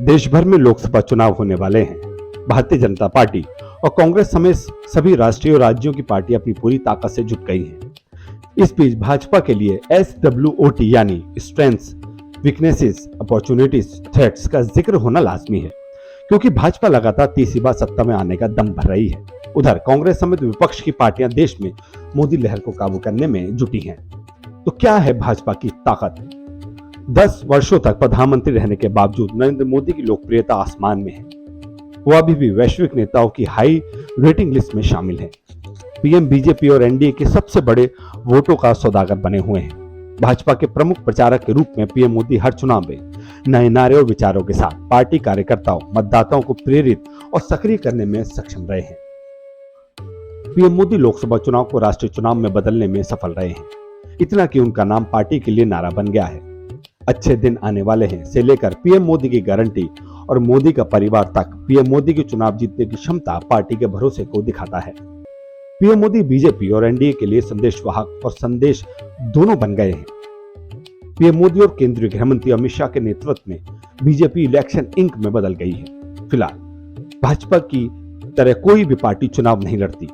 देश भर में लोकसभा चुनाव होने वाले हैं। भारतीय जनता पार्टी और कांग्रेस समेत सभी राष्ट्रीय और राज्यों की पार्टी अपनी पूरी ताकत से जुट गई हैं। इस बीच भाजपा के लिए SWOT यानी स्ट्रेंथ्स, वीकनेसेस, अपॉर्चुनिटीज, थ्रेट्स का जिक्र होना लाजमी है, क्योंकि भाजपा लगातार तीसरी बार सत्ता में आने का दम भर रही है। उधर कांग्रेस समेत विपक्ष की पार्टियां देश में मोदी लहर को काबू करने में जुटी हैं। तो क्या है भाजपा की ताकत? 10 वर्षों तक प्रधानमंत्री रहने के बावजूद नरेंद्र मोदी की लोकप्रियता आसमान में है। वो अभी भी वैश्विक नेताओं की हाई रेटिंग लिस्ट में शामिल है। पीएम बीजेपी और एनडीए के सबसे बड़े वोटों का सौदागर बने हुए हैं। भाजपा के प्रमुख प्रचारक के रूप में पीएम मोदी हर चुनाव में नए नारे और विचारों के साथ पार्टी कार्यकर्ताओं, मतदाताओं को प्रेरित और सक्रिय करने में सक्षम रहे हैं। पीएम मोदी लोकसभा चुनाव को राष्ट्रीय चुनाव में बदलने में सफल रहे हैं, इतना कि उनका नाम पार्टी के लिए नारा बन गया है। अच्छे दिन आने वाले हैं से लेकर पीएम मोदी की गारंटी और मोदी का परिवार तक पीएम मोदी की चुनाव जीतने की क्षमता पार्टी के भरोसे को दिखाता है। पीएम मोदी बीजेपी और एनडीए के लिए संदेशवाहक और संदेश दोनों बन गए हैं। पीएम मोदी और केंद्रीय गृह मंत्री अमित शाह के नेतृत्व में बीजेपी इलेक्शन इंक में बदल गई है। फिलहाल भाजपा की तरह कोई भी पार्टी चुनाव नहीं लड़ती।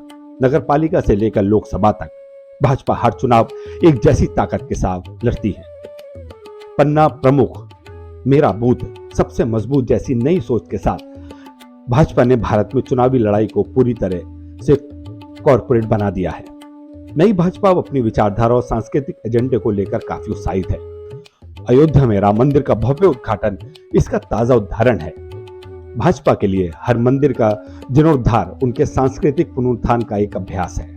नगर पालिका से लेकर लोकसभा तक भाजपा हर चुनाव एक जैसी ताकत के साथ लड़ती है। पन्ना प्रमुख, मेरा बूथ सबसे मजबूत जैसी नई सोच के साथ भाजपा ने भारत में चुनावी लड़ाई को पूरी तरह से कॉर्पोरेट बना दिया है। नई भाजपा अपनी विचारधारा और सांस्कृतिक एजेंडे को लेकर काफी उत्साहित है। अयोध्या में राम मंदिर का भव्य उद्घाटन इसका ताजा उदाहरण है। भाजपा के लिए हर मंदिर का जीर्णोद्धार उनके सांस्कृतिक पुनरुत्थान का एक अभ्यास है।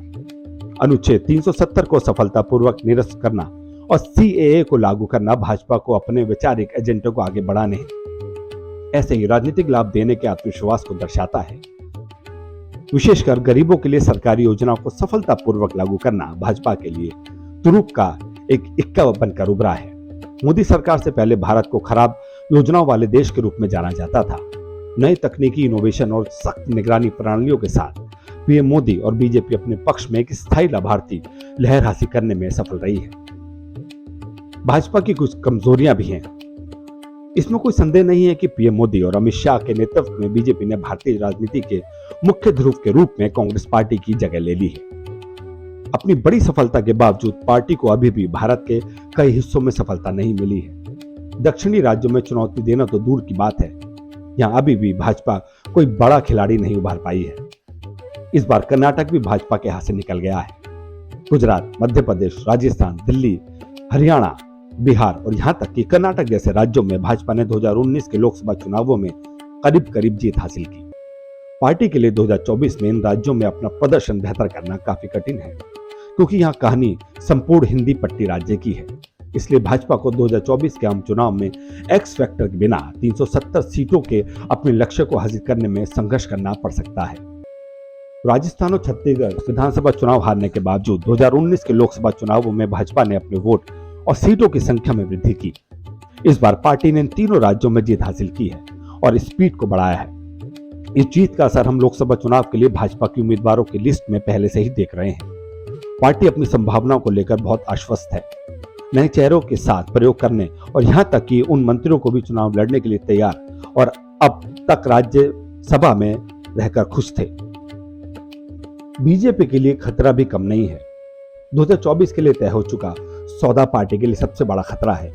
अनुच्छेद 370 को सफलतापूर्वक निरस्त करना और CAA को लागू करना भाजपा को अपने वैचारिक एजेंडे को आगे बढ़ाने ऐसे ही राजनीतिक लाभ देने के आत्मविश्वास को दर्शाता है। विशेषकर गरीबों के लिए सरकारी योजनाओं को सफलतापूर्वक लागू करना भाजपा के लिए तुरुप का एक इक्का बनकर उभरा है। मोदी सरकार से पहले भारत को खराब योजनाओं वाले देश के रूप में जाना जाता था। नए तकनीकी इनोवेशन और सख्त निगरानी प्रणालियों के साथ पीएम मोदी और बीजेपी अपने पक्ष में एक स्थायी लाभार्थी लहर हासिल करने में सफल रही है। भाजपा की कुछ कमजोरियां भी हैं। इसमें कोई संदेह नहीं है कि पीएम मोदी और अमित शाह के नेतृत्व में बीजेपी ने भारतीय राजनीति के मुख्य ध्रुव के रूप में कांग्रेस पार्टी की जगह ले ली है। अपनी बड़ी सफलता के बावजूद पार्टी को अभी भी भारत के कई हिस्सों में सफलता नहीं मिली है। दक्षिणी राज्यों में चुनौती देना तो दूर की बात है, यहाँ अभी भी भाजपा कोई बड़ा खिलाड़ी नहीं उभर पाई है। इस बार कर्नाटक भी भाजपा के हाथ से निकल गया है। गुजरात, मध्य प्रदेश, राजस्थान, दिल्ली, हरियाणा, बिहार और यहां तक कि कर्नाटक जैसे राज्यों में भाजपा ने 2019 के लोकसभा चुनावों में करीब जीत हासिल की। पार्टी के लिए 2024 में इन राज्यों में अपना प्रदर्शन बेहतर करना काफी कठिन है, क्योंकि यहाँ कहानी संपूर्ण हिंदी पट्टी राज्य की है। इसलिए भाजपा को 2024 के आम चुनाव में एक्स फैक्टर के बिना 370 सीटों के अपने लक्ष्य को हासिल करने में संघर्ष करना पड़ सकता है। राजस्थान और छत्तीसगढ़ विधानसभा चुनाव हारने के बावजूद 2019 के लोकसभा चुनावों में भाजपा ने अपने वोट और सीटों की संख्या में वृद्धि की। इस बार पार्टी ने इन तीनों राज्यों में जीत हासिल की है और स्पीड को बढ़ाया है। इस जीत का असर हम लोकसभा चुनाव के लिए भाजपा की उम्मीदवारों की लिस्ट में पहले से ही देख रहे हैं। पार्टी अपनी संभावनाओं को लेकर बहुत आश्वस्त है। नए चेहरों के साथ प्रयोग करने और यहाँ तक कि उन मंत्रियों को भी चुनाव लड़ने के लिए तैयार और अब तक राज्यसभा में रहकर खुश थे। बीजेपी के लिए खतरा भी कम नहीं है। 2024 के लिए तय हो चुका सौदा पार्टी के लिए सबसे बड़ा खतरा है।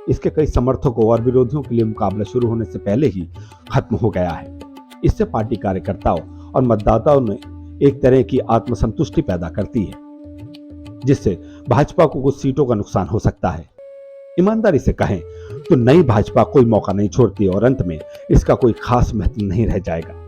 इसके कई समर्थकों और विरोधियों के लिए मुकाबला शुरू होने से पहले ही खत्म हो गया है। इससे पार्टी कार्यकर्ताओं और मतदाताओं में एक तरह की आत्मसंतुष्टि पैदा करती है, जिससे भाजपा को कुछ सीटों का नुकसान हो सकता है। ईमानदारी से कहें तो नई भाजपा कोई मौका नहीं छोड़ती और अंत में इसका कोई खास महत्व नहीं रह जाएगा।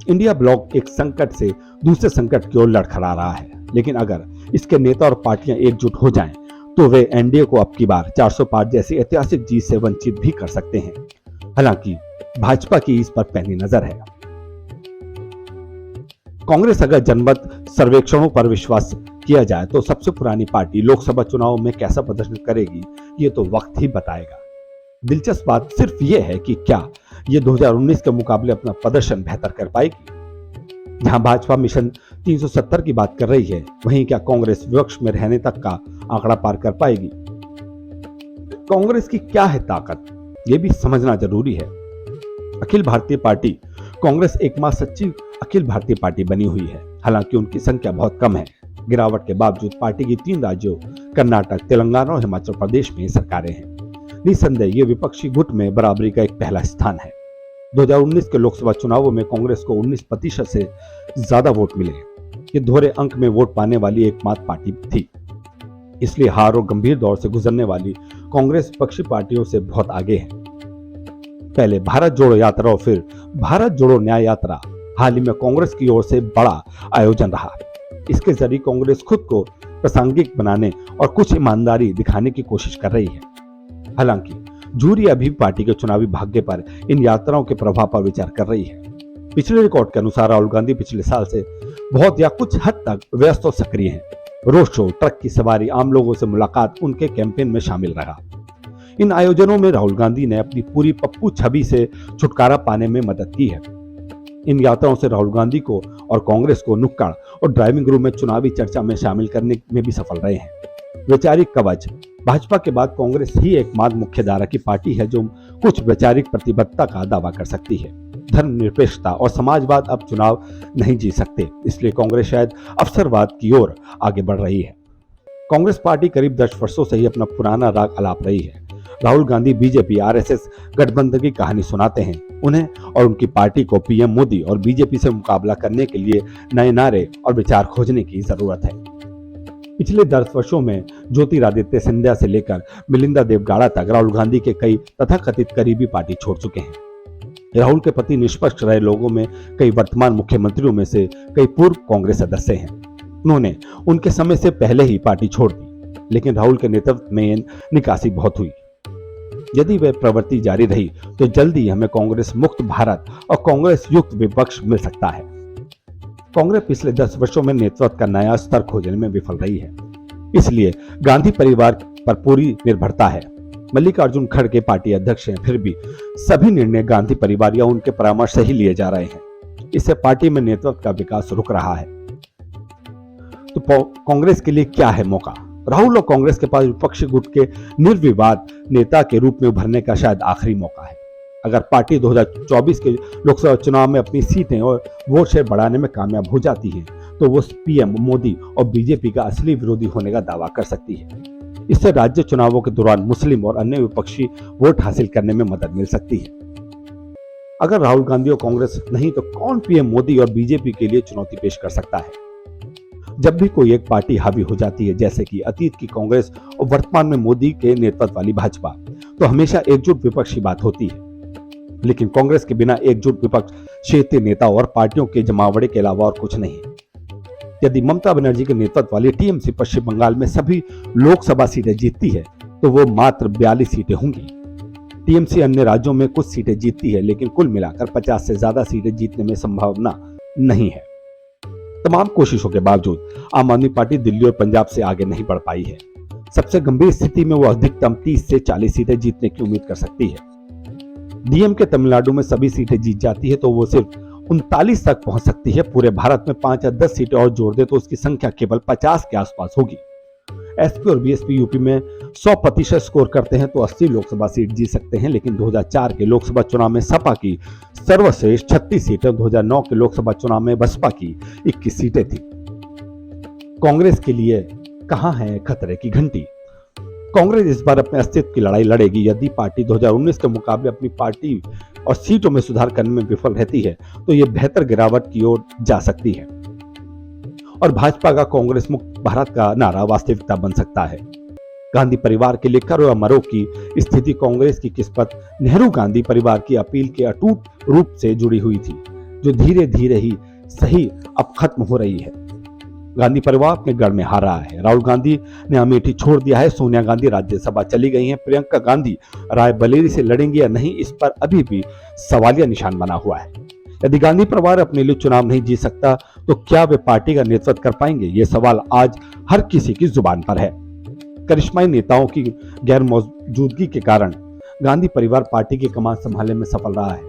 इंडिया ब्लॉक एक संकट से दूसरे संकट की ओर लड़खड़ा रहा है, लेकिन अगर इसके नेता और पार्टियां एकजुट हो जाएं, तो वे एनडीए को अब की बार 400 पार जैसी ऐतिहासिक जीत से वंचित भी कर सकते हैं। हालांकि भाजपा की इस पर पैनी नजर है। कांग्रेस अगर जनमत सर्वेक्षणों पर विश्वास किया जाए तो सबसे पुरानी पार्टी लोकसभा चुनाव में कैसा प्रदर्शन करेगी, ये तो वक्त ही बताएगा। दिलचस्प बात सिर्फ ये है कि क्या ये 2019 के मुकाबले अपना प्रदर्शन बेहतर कर पाएगी। जहां भाजपा मिशन 370 की बात कर रही है, वहीं क्या कांग्रेस विपक्ष में रहने तक का आंकड़ा पार कर पाएगी। कांग्रेस की क्या है ताकत? ये भी समझना जरूरी है। अखिल भारतीय पार्टी कांग्रेस एकमात्र सच्ची अखिल भारतीय पार्टी बनी हुई है। हालांकि उनकी संख्या बहुत कम है। गिरावट के बावजूद पार्टी की 3 राज्यों कर्नाटक, तेलंगाना और हिमाचल प्रदेश में सरकारें हैं। निसंदेह ये विपक्षी गुट में बराबरी का एक पहला स्थान है। 2019 के लोकसभा चुनावों में कांग्रेस को 19% से ज्यादा वोट मिले। ये दोहरे अंक में वोट पाने वाली एकमात्र पार्टी थी। इसलिए हार और गंभीर दौर से गुजरने वाली कांग्रेस विपक्षी पार्टियों से बहुत आगे है। पहले भारत जोड़ो यात्रा और फिर भारत जोड़ो न्याय यात्रा हाल ही में कांग्रेस की ओर से बड़ा आयोजन रहा। इसके जरिए कांग्रेस खुद को प्रासंगिक बनाने और कुछ ईमानदारी दिखाने की कोशिश कर रही है। हालांकि जूरी अभी पार्टी के चुनावी भाग्य पर इन यात्राओं के प्रभाव पर विचार कर रही है। पिछले रिकॉर्ड के अनुसार राहुल गांधी पिछले साल से बहुत या कुछ हद तक व्यस्त और सक्रिय हैं। रोड शो, ट्रक की सवारी, आम लोगों से मुलाकात उनके कैंपेन में शामिल रहा। इन आयोजनों में राहुल गांधी ने अपनी पूरी पप्पू छवि से छुटकारा पाने में मदद की है। इन यात्राओं से राहुल गांधी को और कांग्रेस को नुक्कड़ और ड्राइविंग रूम में चुनावी चर्चा में शामिल करने में भी सफल रहे हैं। वैचारिक कवच भाजपा के बाद कांग्रेस ही एकमात्र मुख्यधारा की पार्टी है जो कुछ वैचारिक प्रतिबद्धता का दावा कर सकती है। धर्मनिरपेक्षता और समाजवाद अब चुनाव नहीं जीत सकते, इसलिए कांग्रेस शायद अवसरवाद की ओर आगे बढ़ रही है। कांग्रेस पार्टी करीब 10 वर्षों से ही अपना पुराना राग अलाप रही है। राहुल गांधी बीजेपी आरएसएस गठबंधन की कहानी सुनाते हैं। उन्हें और उनकी पार्टी को पीएम मोदी और बीजेपी से मुकाबला करने के लिए नए नारे और विचार खोजने की जरूरत है। पिछले 10 वर्षों में ज्योतिरादित्य सिंधिया से लेकर मिलिंदा देवगौड़ा तक राहुल गांधी के कई तथाकथित करीबी पार्टी छोड़ चुके हैं। राहुल के प्रति निष्पक्ष रहे लोगों में कई वर्तमान मुख्यमंत्रियों में से कई पूर्व कांग्रेस सदस्य हैं। उन्होंने उनके समय से पहले ही पार्टी छोड़ दी, लेकिन राहुल के नेतृत्व में निकासी बहुत हुई। यदि वह प्रवृत्ति जारी रही तो जल्दी हमें कांग्रेस मुक्त भारत और कांग्रेस युक्त विपक्ष मिल सकता है। कांग्रेस पिछले 10 वर्षों में नेतृत्व का नया स्तर खोजने में विफल रही है, इसलिए गांधी परिवार पर पूरी निर्भरता है। मल्लिकार्जुन खड़गे पार्टी अध्यक्ष हैं, फिर भी सभी निर्णय गांधी परिवार या उनके परामर्श से ही लिए जा रहे हैं। इससे पार्टी में नेतृत्व का विकास रुक रहा है। तो कांग्रेस के लिए क्या है मौका? राहुल और कांग्रेस के पास विपक्षी गुट के निर्विवाद नेता के रूप में उभरने का शायद आखिरी मौका है। अगर पार्टी 2024 के लोकसभा चुनाव में अपनी सीटें और वोट शेयर बढ़ाने में कामयाब हो जाती है तो वो पीएम मोदी और बीजेपी का असली विरोधी होने का दावा कर सकती है। इससे राज्य चुनावों के दौरान मुस्लिम और अन्य विपक्षी वोट हासिल करने में मदद मिल सकती है। अगर राहुल गांधी और कांग्रेस नहीं तो कौन पीएम मोदी और बीजेपी के लिए चुनौती पेश कर सकता है? जब भी कोई एक पार्टी हावी हो जाती है, जैसे कि अतीत की कांग्रेस और वर्तमान में मोदी के नेतृत्व वाली भाजपा, तो हमेशा एकजुट विपक्ष की बात होती है। लेकिन कांग्रेस के बिना एकजुट विपक्ष क्षेत्रीय नेताओं और पार्टियों के जमावड़े के अलावा और कुछ नहीं। यदि ममता बनर्जी के नेतृत्व वाली टीएमसी पश्चिम बंगाल में सभी लोकसभा सीटें जीतती है तो वो मात्र 42 सीटें होंगी। टीएमसी अन्य राज्यों में कुछ सीटें जीतती है, लेकिन कुल मिलाकर 50 से ज्यादा सीटें जीतने में संभावना नहीं है। तमाम कोशिशों के बावजूद आम आदमी पार्टी दिल्ली और पंजाब से आगे नहीं बढ़ पाई है। सबसे गंभीर स्थिति में वो अधिकतम 30 से 40 सीटें जीतने की उम्मीद कर सकती है। डीएमके तमिलनाडु में सभी सीटें जीत जाती है तो वो सिर्फ 39 तक पहुंच सकती है। पूरे भारत में 5 या 10 सीटें और जोड़ दे तो उसकी संख्या केवल 50 के आसपास होगी। एसपी और बीएसपी यूपी में 100% स्कोर करते हैं तो 80 लोकसभा सीट जीत सकते हैं, लेकिन 2004 के लोकसभा चुनाव में सपा की सर्वश्रेष्ठ 36 सीटें, 2009 के लोकसभा चुनाव में बसपा की 21 सीटें थी। कांग्रेस के लिए कहां है खतरे की घंटी? कांग्रेस इस बार अपने अस्तित्व की लड़ाई लड़ेगी। यदि पार्टी 2019 के मुकाबले अपनी पार्टी और सीटों में सुधार करने में विफल रहती है तो यह बेहतर गिरावट की ओर जा सकती है और भाजपा का कांग्रेस मुक्त भारत का नारा वास्तविकता बन सकता है। गांधी परिवार के लिए करो या मरो की स्थिति कांग्रेस की किस्मत नेहरू गांधी परिवार की अपील के अटूट रूप से जुड़ी हुई थी, जो धीरे धीरे ही सही अब खत्म हो रही है। गांधी परिवार अपने गढ़ में हारा है। राहुल गांधी ने अमेठी छोड़ दिया है। सोनिया गांधी राज्यसभा चली गई हैं। प्रियंका गांधी रायबरेली से लड़ेंगी या नहीं, इस पर अभी भी सवालिया निशान बना हुआ है। यदि गांधी परिवार अपने लिए चुनाव नहीं जीत सकता तो क्या वे पार्टी का नेतृत्व कर पाएंगे? ये सवाल आज हर किसी की जुबान पर है। करिश्माई नेताओं की गैर मौजूदगी के कारण गांधी परिवार पार्टी की कमान संभालने में सफल रहा है।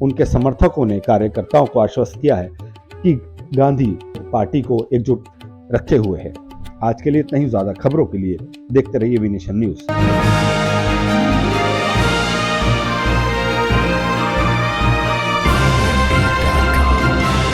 उनके समर्थकों ने कार्यकर्ताओं को आश्वस्त किया है कि गांधी पार्टी को एकजुट रखे हुए है। आज के लिए इतना ही। ज्यादा खबरों के लिए देखते रहिए वी नेशन न्यूज।